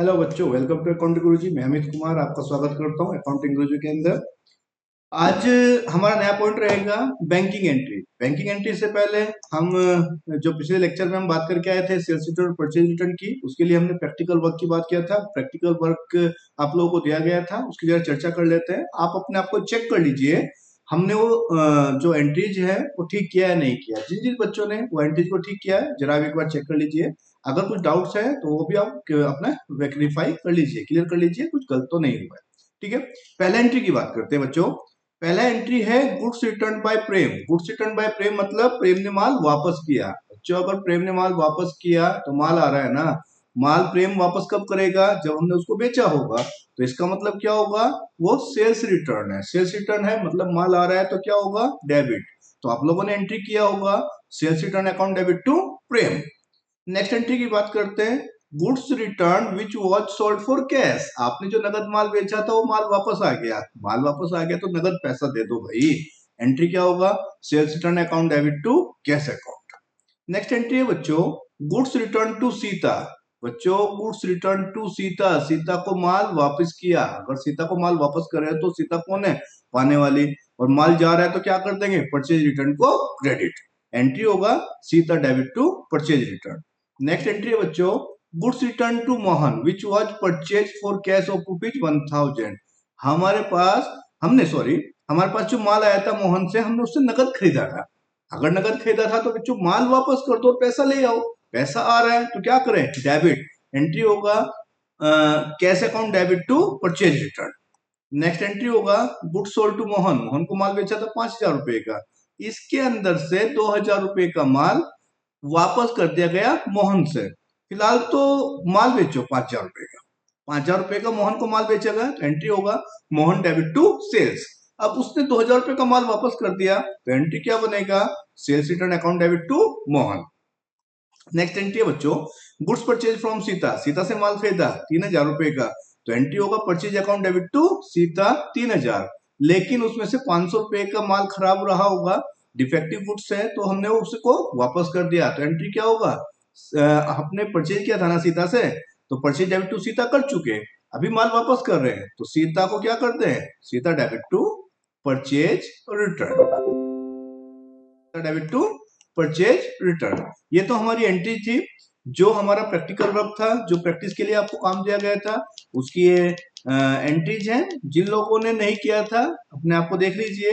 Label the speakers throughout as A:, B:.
A: Hello बच्चों, welcome to accounting गुरुजी। मैं अमित कुमार आपका स्वागत करता हूं अकाउंटिंग गुरुजी के अंदर। आज हमारा नया पॉइंट रहेगा बैंकिंग एंट्री। बैंकिंग एंट्री से पहले हम जो पिछले लेक्चर में हम बात करके आए थे सेल्स रिटर्न और परचेज रिटर्न की, उसके लिए हमने प्रैक्टिकल वर्क की बात किया था। प्रैक्टिकल वर्क आप लोगों को दिया गया था, उसकी जरा चर्चा कर लेते हैं। आप अपने आप को चेक कर लीजिए, हमने वो जो एंट्रीज है वो ठीक किया है नहीं किया। जिन जिन बच्चों ने वो एंट्रीज को ठीक किया है जरा आप एक बार चेक कर लीजिए। अगर कुछ डाउट्स है तो वो भी आप अपना वेरीफाई कर लीजिए, क्लियर कर लीजिए, कुछ गलत तो नहीं हुआ है। ठीक है, पहला एंट्री की बात करते हैं बच्चों। पहला एंट्री है गुड्स रिटर्न बाय प्रेम। गुड्स रिटर्न बाय प्रेम मतलब प्रेम ने माल वापस किया। बच्चों, अगर प्रेम ने माल वापस किया तो माल आ रहा है ना, माल प्रेम वापस कब करेगा? जब हमने उसको बेचा होगा। तो इसका मतलब क्या होगा? वो सेल्स रिटर्न है। सेल्स रिटर्न है मतलब माल आ रहा है तो क्या होगा? डेबिट। तो आप लोगों ने एंट्री किया होगा sales return account debit to Prem. Next entry की बात करते हैं, goods return which was sold for cash. आपने जो नगद माल बेचा था वो माल वापस आ गया। माल वापस आ गया तो नगद पैसा दे दो भाई। एंट्री क्या होगा? Sales return account debit to cash account. Next entry है बच्चों, गुड्स रिटर्न टू सीता। बच्चों, goods return to Sita, Sita को माल वापस किया। अगर सीता को माल वापस करे तो सीता कौन है? पाने वाली। और माल जा रहा है तो क्या कर देंगे? परचेज रिटर्न को क्रेडिट। एंट्री होगा Sita debit to purchase return. Next entry है बच्चों, goods return to Mohan which was purchase for cash of rupees 1000। हमारे पास हमारे पास जो माल आया था मोहन से, हमने उससे नगद खरीदा था। अगर नगद खरीदा था तो बच्चों माल वापस कर दो और पैसा ले आओ। पैसा आ रहा है तो क्या करें? डेबिट। एंट्री होगा cash account debit to purchase return. Next entry होगा goods sold to Mohan. Mohan को माल बेचा था 5000 रुपए का, इसके अंदर से 2000 रुपए का माल वापस कर दिया गया मोहन से। फिलहाल तो माल बेचो 5000 रुपए का, 5000 रुपए का मोहन को माल बेचा गया तो एंट्री होगा मोहन डेबिट टू सेल्स। अब उसने 2000 रुपए का माल वापस कर दिया तो एंट्री क्या बनेगा? Sales return account debit to Mohan. Next entry है बच्चों, goods purchase from Sita. Sita से माल खरीदा 3000 रुपए का, तो एंट्री होगा purchase account debit to Sita 3000। लेकिन उसमें से 500 रुपए का माल खराब रहा होगा, डिफेक्टिव गुड्स है, तो हमने उसको वापस कर दिया। तो एंट्री क्या होगा? आपने परचेज किया था ना सीता से, तो परचेज डेबिट टू सीता कर चुके, अभी माल वापस कर रहे हैं तो सीता को क्या करते हैं? Sita debit to purchase return. Debit to purchase return. ये तो हमारी एंट्री थी। जो हमारा प्रैक्टिकल वर्क था, जो प्रैक्टिस के लिए आपको काम दिया गया था, उसकी ये एंट्रीज हैं। जिन लोगों ने नहीं किया था अपने आप को देख लीजिए,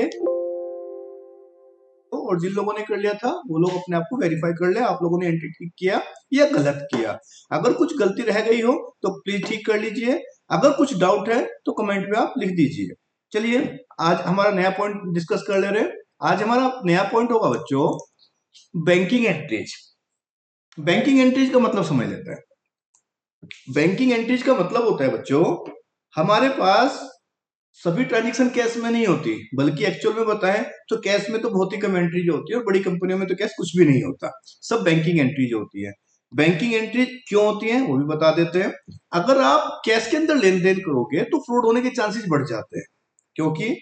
A: और जिन लोगों ने कर लिया था वो लोग अपने आप को वेरीफाई कर ले, आप लोगों ने एंट्री ठीक किया या गलत किया। अगर कुछ गलती रह गई हो तो प्लीज ठीक कर लीजिए। अगर कुछ डाउट है तो कमेंट में आप लिख दीजिए। चलिए, आज हमारा नया पॉइंट डिस्कस कर ले रहे। आज हमारा नया पॉइंट होगा बच्चों बैंकिंग एंट्रीज। बैंकिंग एंट्रीज का मतलब समझ लेते हैं। बैंकिंग एंट्रीज का मतलब होता है बच्चों, हमारे पास सभी ट्रांजेक्शन कैश में नहीं होती, बल्कि एक्चुअल में बताएं तो कैश में तो बहुत ही कम एंट्रीज होती है, और बड़ी कंपनियों में तो कैश कुछ भी नहीं होता, सब बैंकिंग एंट्रीज होती है। बैंकिंग एंट्री क्यों होती है वो भी बता देते हैं। अगर आप कैश के अंदर लेन देन करोगे तो फ्रॉड होने के चांसेस बढ़ जाते हैं, क्योंकि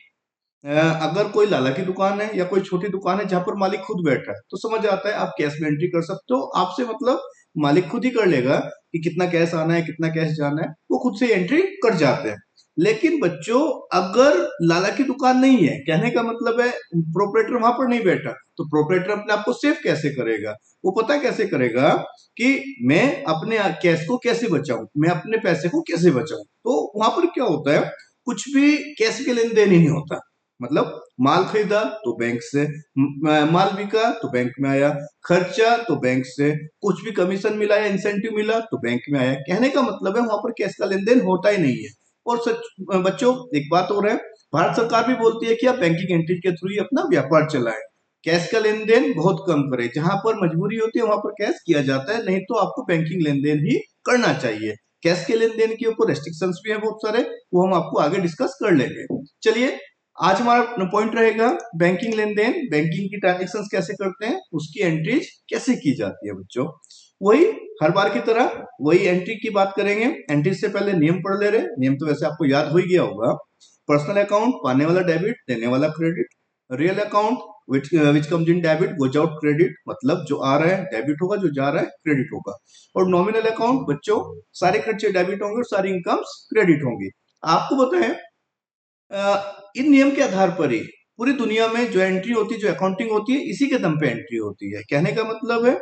A: अगर कोई लाला की दुकान है या कोई छोटी दुकान है जहां पर मालिक खुद बैठा है तो समझ आता है आप कैश में एंट्री कर सकते हो। आपसे मतलब मालिक खुद ही कर लेगा कि कितना कैश आना है कितना कैश जाना है, वो खुद से एंट्री कर जाते हैं। लेकिन बच्चों, अगर लाला की दुकान नहीं है, कहने का मतलब है प्रोपरेटर वहां पर नहीं बैठा, तो प्रोपरेटर अपने आप को सेफ कैसे करेगा? वो पता कैसे करेगा कि मैं अपने कैश को कैसे बचाऊं, मैं अपने पैसे को कैसे बचाऊं। तो वहां पर क्या होता है, कुछ भी कैश के लेन देन ही नहीं होता। मतलब माल खरीदा तो बैंक से, माल बिका तो बैंक में आया, खर्चा तो बैंक से, कुछ भी कमीशन मिला या इंसेंटिव मिला तो बैंक में आया। कहने का मतलब है वहां पर कैश का लेन देन होता ही नहीं है। और सच बच्चों, एक बात और है, भारत सरकार भी बोलती है कि आप बैंकिंग एंट्री के थ्रू ही अपना व्यापार चलाएं, कैश का लेन देन बहुत कम करें। जहां पर मजबूरी होती है वहां पर कैश किया जाता है, नहीं तो आपको बैंकिंग लेन देन ही करना चाहिए। कैश के लेन देन के ऊपर रेस्ट्रिक्शंस भी हैं बहुत सारे, वो हम आपको आगे डिस्कस कर लेंगे। चलिए, आज हमारा पॉइंट रहेगा बैंकिंग लेन देन, बैंकिंग की ट्रांजेक्शन्स कैसे करते हैं, उसकी एंट्रीज कैसे की जाती है। बच्चों, वही हर बार की तरह वही एंट्री की बात करेंगे। एंट्री से पहले नियम पढ़ ले रहे। नियम तो वैसे आपको याद हो ही गया होगा। पर्सनल अकाउंट, पाने वाला डेबिट, देने वाला credit. Real account which comes in debit goes out credit, मतलब जो आ रहा है डेबिट होगा, जो जा रहा है क्रेडिट होगा। और नॉमिनल अकाउंट बच्चों सारे खर्चे डेबिट होंगे और सारी इनकम्स क्रेडिट होंगी। आपको बताएं इन नियम के आधार पर ही पूरी दुनिया में जो एंट्री होती है, जो अकाउंटिंग होती है, इसी के दम पे एंट्री होती है। कहने का मतलब है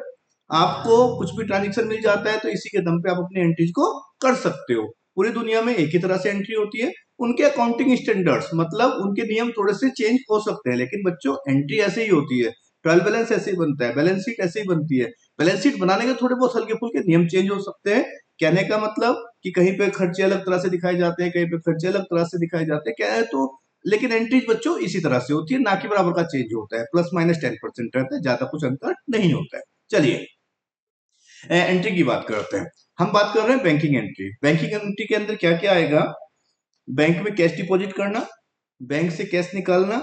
A: आपको कुछ भी ट्रांजेक्शन मिल जाता है तो इसी के दम पे आप अपनी एंट्रीज को कर सकते हो। पूरी दुनिया में एक ही तरह से एंट्री होती है। उनके अकाउंटिंग स्टैंडर्ड्स मतलब उनके नियम थोड़े से चेंज हो सकते हैं, लेकिन बच्चों एंट्री ऐसे ही होती है। ट्रायल बैलेंस ऐसे ही बनता है, बैलेंस शीट ऐसे ही बनती है। बैलेंस शीट बनाने के थोड़े बहुत हल्के फुल्के नियम चेंज हो सकते हैं। कहने का मतलब कि कहीं पे खर्चे अलग तरह से दिखाए जाते हैं, कहीं पे खर्चे अलग तरह से दिखाए जाते हैं, क्या है तो लेकिन एंट्रीज बच्चों इसी तरह से होती है, ना कि बराबर का चेंज होता है। प्लस माइनस 10% रहता है, ज्यादा कुछ अंतर नहीं होता है। चलिए एंट्री की बात करते हैं। हम बात कर रहे हैं बैंकिंग एंट्री। बैंकिंग एंट्री के अंदर क्या क्या आएगा? बैंक में कैश डिपॉजिट करना, बैंक से कैश निकालना,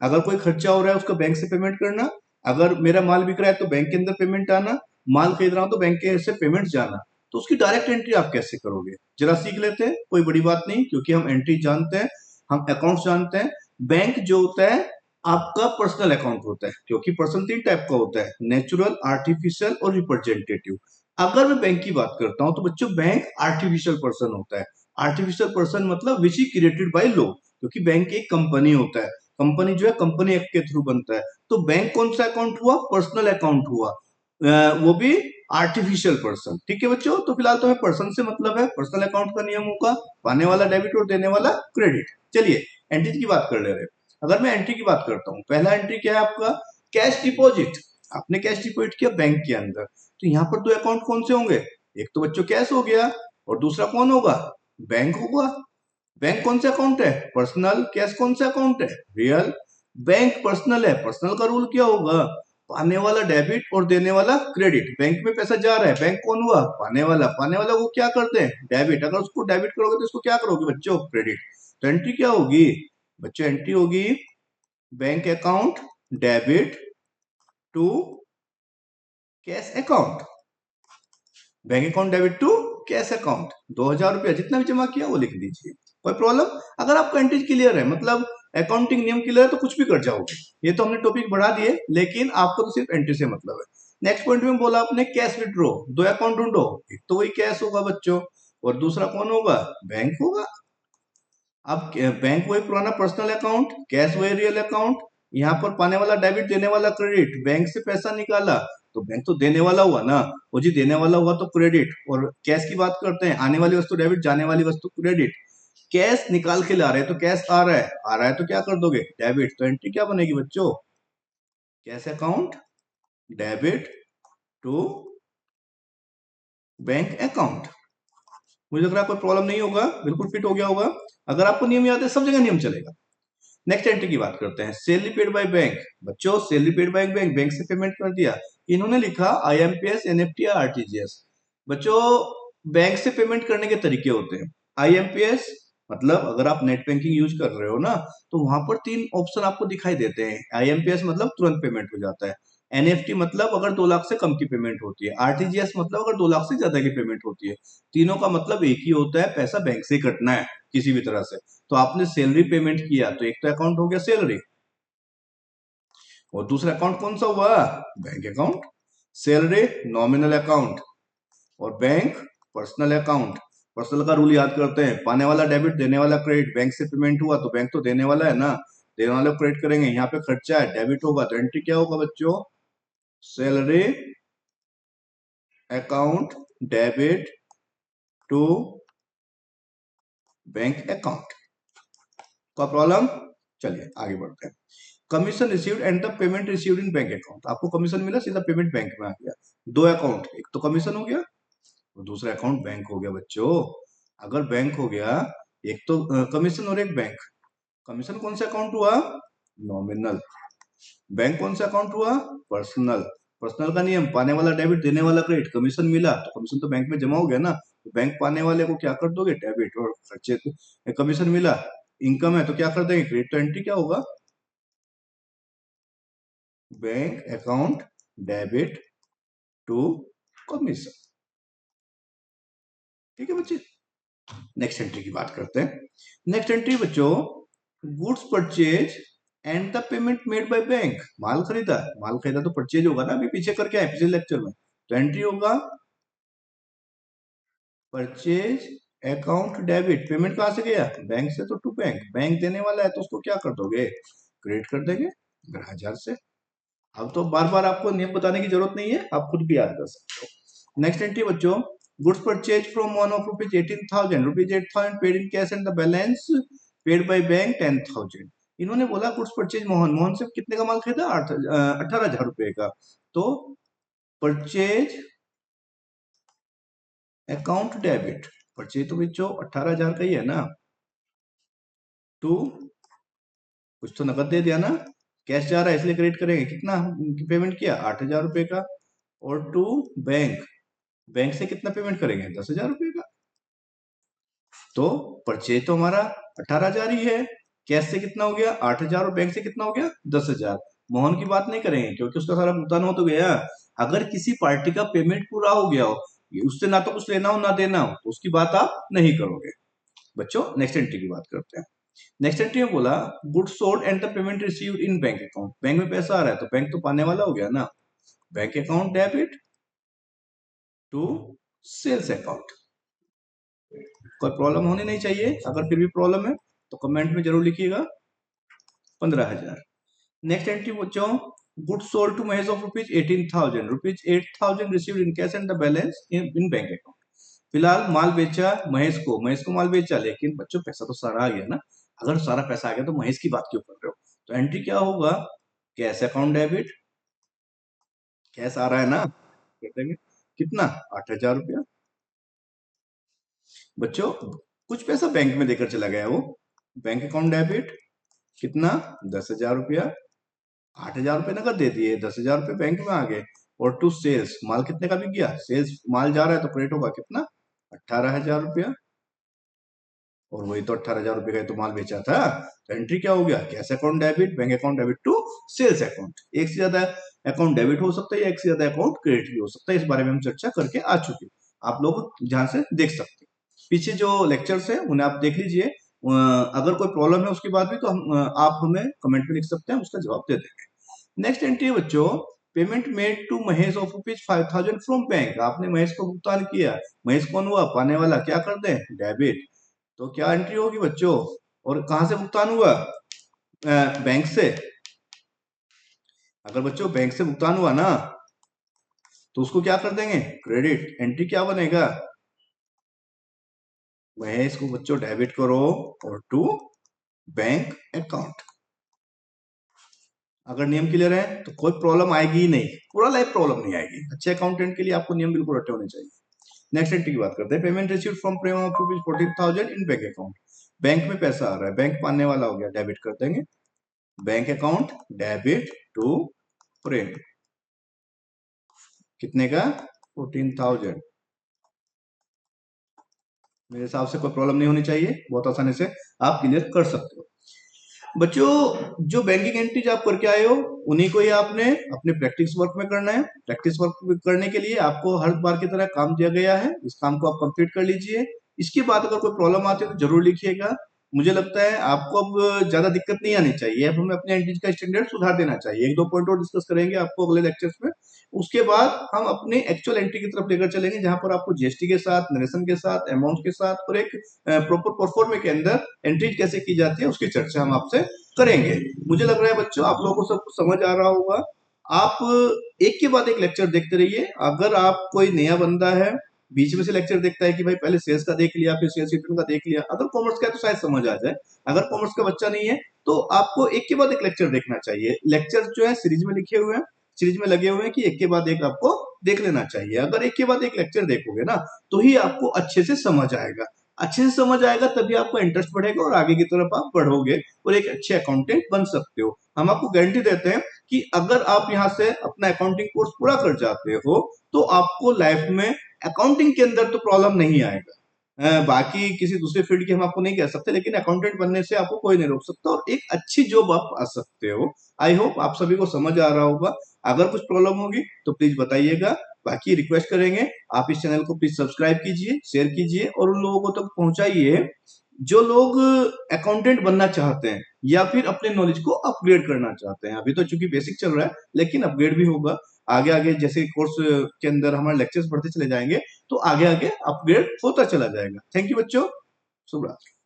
A: अगर कोई खर्चा हो रहा है उसका बैंक से पेमेंट करना, अगर मेरा माल बिक रहा है तो बैंक के अंदर पेमेंट आना, माल खरीद रहा हूं तो बैंक के से पेमेंट जाना। तो उसकी डायरेक्ट एंट्री आप कैसे करोगे, जरा सीख लेते हैं। कोई बड़ी बात नहीं, क्योंकि हम एंट्री जानते हैं, हम अकाउंट जानते हैं। बैंक जो होता है आपका पर्सनल अकाउंट होता है, क्योंकि पर्सन 3 टाइप का होता है, नेचुरल, आर्टिफिशियल और रिप्रेजेंटेटिव। अगर मैं बैंक की बात करता हूं तो बच्चों बैंक आर्टिफिशियल पर्सन होता है। आर्टिफिशियल पर्सन मतलब which is created by law, क्योंकि बैंक एक कंपनी होता है। कंपनी जो है कंपनी एक्ट के थ्रू बनता है। तो बैंक कौन सा अकाउंट हुआ? पर्सनल अकाउंट हुआ, वो भी आर्टिफिशियल पर्सन। ठीक है बच्चों, तो फिलहाल तो हमें पर्सन से मतलब है। पर्सनल अकाउंट का नियम होगा पाने वाला डेबिट और देने वाला क्रेडिट। चलिए एंट्री की बात कर ले रहे हैं। अगर मैं एंट्री की बात करता हूँ, पहला एंट्री क्या है आपका? Cash deposit. आपने कैश डिपॉजिट किया बैंक के अंदर, तो यहाँ पर दो अकाउंट कौन से होंगे? एक तो बच्चों कैश हो गया, और दूसरा कौन होगा? बैंक होगा। बैंक कौन सा अकाउंट है? पर्सनल। कैश कौन सा अकाउंट है? रियल। बैंक पर्सनल है, पर्सनल का रूल क्या होगा? पाने वाला डेबिट और देने वाला क्रेडिट। बैंक में पैसा जा रहा है, बैंक कौन हुआ? पाने वाला। पाने वाला को क्या करते हैं? डेबिट। अगर उसको डेबिट करोगे तो इसको क्या करोगे बच्चों? क्रेडिट। तो एंट्री क्या होगी बच्चों? एंट्री होगी bank account debit to cash account. Bank account debit to cash account. 2,000 रुपया जितना भी जमा किया वो लिख दीजिए। कोई प्रॉब्लम? अगर आपका एंट्री क्लियर है, मतलब अकाउंटिंग नियम क्लियर है, तो कुछ भी कर जाओगे। ये तो हमने टॉपिक बढ़ा दिए, लेकिन आपको तो सिर्फ एंट्री से मतलब है। नेक्स्ट पॉइंट में बोला आपने कैश विड्रॉ। दो अकाउंट ढूंढो, एक तो वही कैश होगा बच्चों, और दूसरा कौन होगा? बैंक होगा। अब बैंक वही पुराना पर्सनल अकाउंट, कैश वही रियल अकाउंट। यहाँ पर पाने वाला डेबिट, देने वाला क्रेडिट। बैंक से पैसा निकाला तो बैंक तो देने वाला हुआ ना, वो जी देने वाला हुआ तो क्रेडिट। और कैश की बात करते हैं, आने वाली वस्तु डेबिट, जाने वाली वस्तु क्रेडिट। कैश निकाल के ला रहे हैं तो कैश आ रहा है, आ रहा है तो क्या कर दोगे? डेबिट। तो एंट्री क्या बनेगी बच्चों? Cash account debit to bank account. मुझे लग रहा है कोई प्रॉब्लम नहीं होगा, बिल्कुल फिट हो गया होगा। अगर आपको नियम याद है, सब जगह नियम चलेगा। नेक्स्ट एंट्री की बात करते हैं, सैलरी पेड बाय बैंक। बच्चों salary paid by bank, bank से पेमेंट कर दिया। इन्होंने लिखा आईएमपीएस, एनएफटी या आरटीजीएस। बच्चों बैंक से पेमेंट करने के तरीके होते हैं। आईएमपीएस मतलब अगर आप नेट बैंकिंग यूज कर रहे हो ना, तो वहां पर 3 ऑप्शन आपको दिखाई देते हैं। आईएमपीएस मतलब तुरंत पेमेंट हो जाता है। एनएफटी मतलब अगर 2 लाख से कम की पेमेंट होती है। आरटीजीएस मतलब अगर 2 लाख से ज्यादा की पेमेंट होती है। तीनों का मतलब एक ही होता है, पैसा बैंक से ही कटना है किसी भी तरह से। तो आपने सैलरी पेमेंट किया तो एक तो अकाउंट हो गया सैलरी, और दूसरा अकाउंट कौन सा हुआ? Bank account. Salary nominal account, और बैंक पर्सनल अकाउंट। पर्सनल का रूल याद करते हैं, पाने वाला डेबिट, देने वाला क्रेडिट। बैंक से पेमेंट हुआ तो बैंक तो देने वाला है ना, देने वाला क्रेडिट करेंगे। यहाँ पे खर्चा है, डेबिट होगा, तो एंट्री क्या होगा बच्चों? Salary account debit to bank account. का प्रॉब्लम? चलिए आगे बढ़ते हैं। Commission received and the payment received in bank account. आपको कमीशन मिला, सीधा पेमेंट बैंक में आ गया। दो अकाउंट, एक तो कमीशन हो गया और दूसरा अकाउंट बैंक हो गया बच्चों। अगर बैंक हो गया, एक तो कमीशन और एक बैंक। कमीशन कौन सा अकाउंट हुआ? नॉमिनल। बैंक कौन सा अकाउंट हुआ? पर्सनल। पर्सनल का नियम, पाने वाला डेबिट, देने वाला क्रेडिट। कमीशन मिला तो कमीशन तो बैंक में जमा हो गया ना, तो बैंक पाने वाले को क्या कर दोगे? डेबिट। और खर्चे कमीशन मिला, इनकम है तो क्या कर देंगे? क्रेडिट। तो एंट्री क्या होगा? Bank account debit to commission. ठीक है बच्चे, नेक्स्ट एंट्री की बात करते हैं। नेक्स्ट एंट्री बच्चों, goods purchase and the payment made by bank, माल खरीदा, माल खरीदा तो परचेज होगा ना, अभी पीछे करके आए पिछले लेक्चर में, तो एंट्री होगा परचेज अकाउंट डेबिट। पेमेंट कहां से गया, बैंक से, तो टू बैंक, बैंक देने वाला है तो उसको क्या कर दोगे, क्रेडिट कर देंगे 15,000 से। अब तो बार बार आपको नियम बताने की जरूरत नहीं है, आप खुद भी याद कर सकते हो। नेक्स्ट एंट्री बच्चों, goods purchase from one of rupees 18,000, rupees 8,000 paid in cash and the balance paid by bank 10,000। इन्होंने बोला गुड्स परचेज मोहन, मोहन से कितने का माल खरीदा, 18,000 रुपए का, तो परचेज अकाउंट डेबिट, परचेज तो बच्चों 18,000 का ही है ना, टू, कुछ तो नकद दे दिया ना, कैश जा रहा है इसलिए क्रेडिट करेंगे, कितना पेमेंट किया 8,000 रुपए का, और टू बैंक, बैंक से कितना पेमेंट करेंगे 10,000 रुपए का, तो परचेज तो हमारा 18,000 ही है, कैश से कितना हो गया 8,000 और बैंक से कितना हो गया 10,000। मोहन की बात नहीं करेंगे क्योंकि उसका सारा भुगतान हो तो गया। अगर किसी पार्टी का पेमेंट पूरा हो गया हो, उससे ना तो कुछ लेना हो ना देना हो, तो उसकी बात आप नहीं करोगे। बच्चों नेक्स्ट एंट्री की बात करते हैं। नेक्स्ट एंट्री में बोला goods sold and the payment received in bank account, bank में पैसा आ रहा है तो बैंक तो पाने वाला हो गया ना, bank account debit to sales account. कोई प्रॉब्लम होनी नहीं चाहिए, अगर फिर भी प्रॉब्लम है तो कमेंट में जरूर लिखिएगा। 15,000। नेक्स्ट एंट्री बच्चों, goods sold to Mahesh of rupees 18,000, rupees 8,000 received in cash and the balance in bank account. फिलहाल माल बेचा महेश को, महेश को माल बेचा, लेकिन बच्चों पैसा तो सारा आ गया ना, अगर सारा पैसा आ गया तो महेश की बात क्यों कर रहे हो, तो एंट्री क्या होगा, कैश अकाउंट डेबिट, कैश आ रहा है ना, कर देंगे कितना 8,000 रुपया। बच्चों कुछ पैसा बैंक में देकर चला गया वो, बैंक अकाउंट डेबिट कितना 10,000 रुपया, 8,000 रुपये नकद दे दिए, 10,000 रुपये बैंक में आ गए, और टू सेल्स, माल कितने का बिक गया, सेल्स माल जा रहा है तो क्रेडिट होगा कितना 18,000 रुपया, और वही तो 18,000 रुपये का तो माल बेचा था, तो एंट्री क्या हो गया, cash account debit, bank account debit to sales account. एक से ज्यादा अकाउंट डेबिट हो सकता है, एक से ज्यादा अकाउंट क्रेडिट भी हो सकता है, इस बारे में हम चर्चा करके आ चुके, आप लोग ध्यान से देख सकते हैं। पीछे जो लेक्चर्स है उन्हें आप देख लीजिए, अगर कोई प्रॉब्लम है उसके बाद भी तो आप हमें कमेंट में लिख सकते हैं, उसका जवाब दे देंगे। नेक्स्ट एंट्री है बच्चों, payment made to Mahesh of rupees 5,000 from bank, आपने महेश को भुगतान किया, महेश कौन हुआ पाने वाला, क्या कर दें डेबिट, तो क्या एंट्री होगी बच्चों, और कहां से भुगतान हुआ, बैंक से। अगर बच्चों बैंक से भुगतान हुआ ना तो उसको क्या कर देंगे क्रेडिट, एंट्री क्या बनेगा, महेश को बच्चों डेबिट करो और टू बैंक अकाउंट। अगर नियम क्लियर है तो कोई प्रॉब्लम आएगी ही नहीं, पूरा लाइफ प्रॉब्लम नहीं आएगी, अच्छे अकाउंटेंट के लिए आपको नियम बिल्कुल रटे होने चाहिए। नेक्स्ट एंट्री की बात करते हैं, payment received from Prem of rupees 14,000 in bank account, bank में पैसा आ रहा है, बैंक पाने वाला हो गया, डेबिट कर देंगे, बैंक अकाउंट डेबिट टू प्रेम, कितने का 14,000। मेरे हिसाब से कोई प्रॉब्लम नहीं होनी चाहिए, बहुत आसानी से आप क्लियर कर सकते हो। बच्चों जो बैंकिंग एंट्रीज आप करके आए हो उन्हीं को ही आपने अपने प्रैक्टिस वर्क में करना है, प्रैक्टिस वर्क करने के लिए आपको हर बार की तरह काम दिया गया है, इस काम को आप कंप्लीट कर लीजिए। इसके बाद अगर कोई प्रॉब्लम आती है तो जरूर लिखिएगा, मुझे लगता है आपको अब ज्यादा दिक्कत नहीं आनी चाहिए, अब हमें अपने एंट्रीज का स्टैंडर्ड सुधार देना चाहिए, एक दो पॉइंट और डिस्कस करेंगे आपको अगले लेक्चर्स में, उसके बाद हम अपने एक्चुअल एंट्री की तरफ लेकर चलेंगे, जहां पर आपको जीएसटी के साथ, नरेशन के साथ, अमाउंट के साथ और एक प्रॉपर परफॉर्मे के अंदर एंट्रीज कैसे की जाती है उसकी चर्चा हम आपसे करेंगे। मुझे लग रहा है बच्चों आप लोगों को सब कुछ समझ आ रहा होगा, आप एक के बाद एक लेक्चर देखते रहिए। अगर आप कोई नया बंदा है, बीच में से लेक्चर देखता है कि भाई पहले सेल्स का देख लिया फिर सेल्स रिटर्न का देख लिया, अगर कॉमर्स का है तो शायद समझ आ जाए, अगर कॉमर्स का बच्चा नहीं है तो आपको एक के बाद एक लेक्चर देखना चाहिए। लेक्चर जो है सीरीज में लिखे हुए हैं, सीरीज में लगे हुए हैं कि एक के बाद एक आपको देख लेना चाहिए, अगर एक के बाद एक लेक्चर देखोगे ना तो ही आपको अच्छे से समझ आएगा, अच्छे से समझ आएगा तभी आपको इंटरेस्ट बढ़ेगा और आगे की तरफ आप बढ़ोगे और एक अच्छे अकाउंटेंट बन सकते हो। हम आपको गारंटी देते हैं कि अगर आप यहाँ से अपना अकाउंटिंग कोर्स पूरा कर जाते हो तो आपको लाइफ में अकाउंटिंग के अंदर तो प्रॉब्लम नहीं आएगा। बाकी किसी दूसरे फील्ड की हम आपको नहीं कह सकते, लेकिन अकाउंटेंट बनने से आपको कोई नहीं रोक सकता और एक अच्छी जॉब आप पा सकते हो। आई होप आप सभी को समझ आ रहा होगा, अगर कुछ प्रॉब्लम होगी तो प्लीज बताइएगा, बाकी रिक्वेस्ट करेंगे आप इस चैनल को प्लीज सब्सक्राइब कीजिए, शेयर कीजिए और उन लोगों को तक पहुंचाइए जो लोग अकाउंटेंट बनना चाहते हैं या फिर अपने नॉलेज को अपग्रेड करना चाहते हैं। अभी तो चूंकि बेसिक चल रहा है, लेकिन अपग्रेड भी होगा आगे आगे। जैसे कोर्स के अंदर हमारे लेक्चर्स बढ़ते चले जाएंगे तो आगे आगे अपग्रेड होता चला जाएगा। थैंक यू बच्चों, शुभ रात्रि।